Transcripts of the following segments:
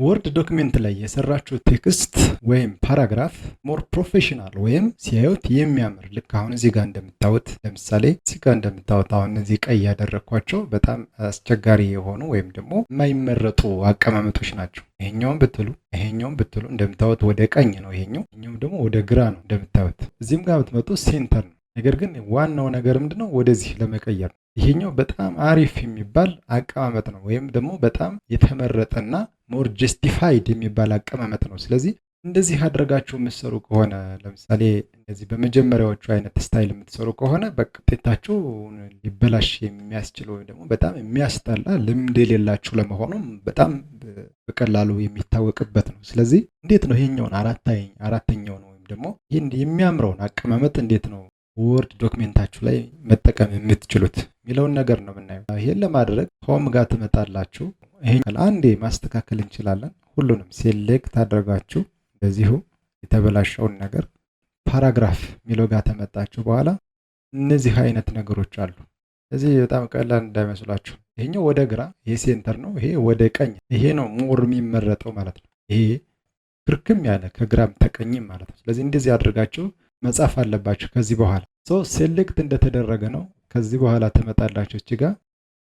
ወርድ ዶክመንት ላይ የሰራችሁ ቴክስት ወይም ፓራግራፍ ሞር ፕሮፌሽናል ወይም ሲያዩት የሚያምር ልክ አሁን እዚህ ጋር እንደምታዩት ለምሳሌ እዚህ ጋር እንደምታዩት አሁን እነዚህ ቀይ ያደረኳቸው በጣም አስቸጋሪ የሆኑ ወይም ደግሞ የማይመረጡ አቀማመጦች ናቸው። ይሄኛውም ብትሉ እንደምታዩት ወደ ቀኝ ነው፣ ይሄኛውም ደግሞ ወደ ግራ ነው እንደምታዩት። እዚህም ጋር ብትመጡ ሴንተር ነው። ነገር ግን ዋናው ነገር ምንድነው ወደዚህ ለመቀየር ነው። ይሄኛው በጣም አሪፍ የሚባል አቀማመጥ ነው ወይም ደግሞ በጣም የተመረጠና ሞር ጀስቲፋይድ የሚባል አቀማመጥ ነው። ስለዚህ እንደዚህ አድርጋችሁ የምትሰሩ ከሆነ ለምሳሌ እንደዚህ በመጀመሪያዎቹ አይነት ስታይል የምትሰሩ ከሆነ በቃ ውጤታችሁ ሊበላሽ የሚያስችል ወይም ደግሞ በጣም የሚያስጠላ ልምድ የሌላችሁ ለመሆኑም በጣም በቀላሉ የሚታወቅበት ነው። ስለዚህ እንዴት ነው ይሄኛውን አራተኛውን ወይም ደግሞ ይህን የሚያምረውን አቀማመጥ እንዴት ነው ወርድ ዶክሜንታችሁ ላይ መጠቀም የምትችሉት የሚለውን ነገር ነው የምናየው። ይሄን ለማድረግ ሆም ጋር ትመጣላችሁ። ይሄን አንዴ ማስተካከል እንችላለን። ሁሉንም ሴሌክት አድርጋችሁ እንደዚሁ የተበላሸውን ነገር ፓራግራፍ የሚለው ጋር ተመጣችሁ በኋላ እነዚህ አይነት ነገሮች አሉ። ስለዚህ በጣም ቀላል እንዳይመስላችሁ። ይሄኛው ወደ ግራ፣ ይሄ ሴንተር ነው፣ ይሄ ወደ ቀኝ። ይሄ ነው ሞር የሚመረጠው ማለት ነው። ይሄ ክርክም ያለ ከግራም ተቀኝም ማለት ነው። ስለዚህ እንደዚህ አድርጋችሁ መጻፍ አለባችሁ። ከዚህ በኋላ ሴሌክት እንደተደረገ ነው። ከዚህ በኋላ ተመጣላችሁ እዚህ ጋር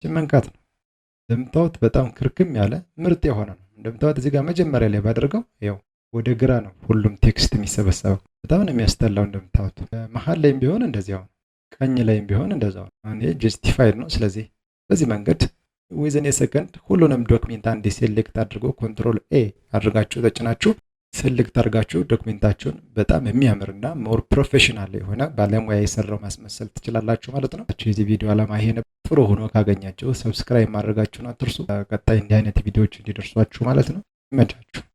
መንካት ነው። እንደምታዩት በጣም ክርክም ያለ ምርጥ የሆነ ነው። እንደምታዩት እዚህ ጋር መጀመሪያ ላይ ባደርገው ያው ወደ ግራ ነው ሁሉም ቴክስት የሚሰበሰበው። በጣም ነው የሚያስጠላው። እንደምታዩት መሀል ላይም ቢሆን እንደዚያው ነው፣ ቀኝ ላይም ቢሆን እንደዛው ነው። አሁን ይሄ ጀስቲፋይድ ነው። ስለዚህ በዚህ መንገድ ዊዝን ሰከንድ ሁሉንም ዶክሜንት አንዴ ሴሌክት አድርጎ ኮንትሮል ኤ አድርጋችሁ ተጭናችሁ ሴሌክት አድርጋችሁ ዶክሜንታችሁን በጣም የሚያምርና ሞር ፕሮፌሽናል የሆነ ባለሙያ የሰራው ማስመሰል ትችላላችሁ ማለት ነው። የዚህ ቪዲዮ ዓላማ ይሄ ነበር። ጥሩ ሆኖ ካገኛችሁ ሰብስክራይብ ማድረጋችሁን አትርሱ። ቀጣይ እንዲህ አይነት ቪዲዮዎች እንዲደርሷችሁ ማለት ነው። ይመቻችሁ።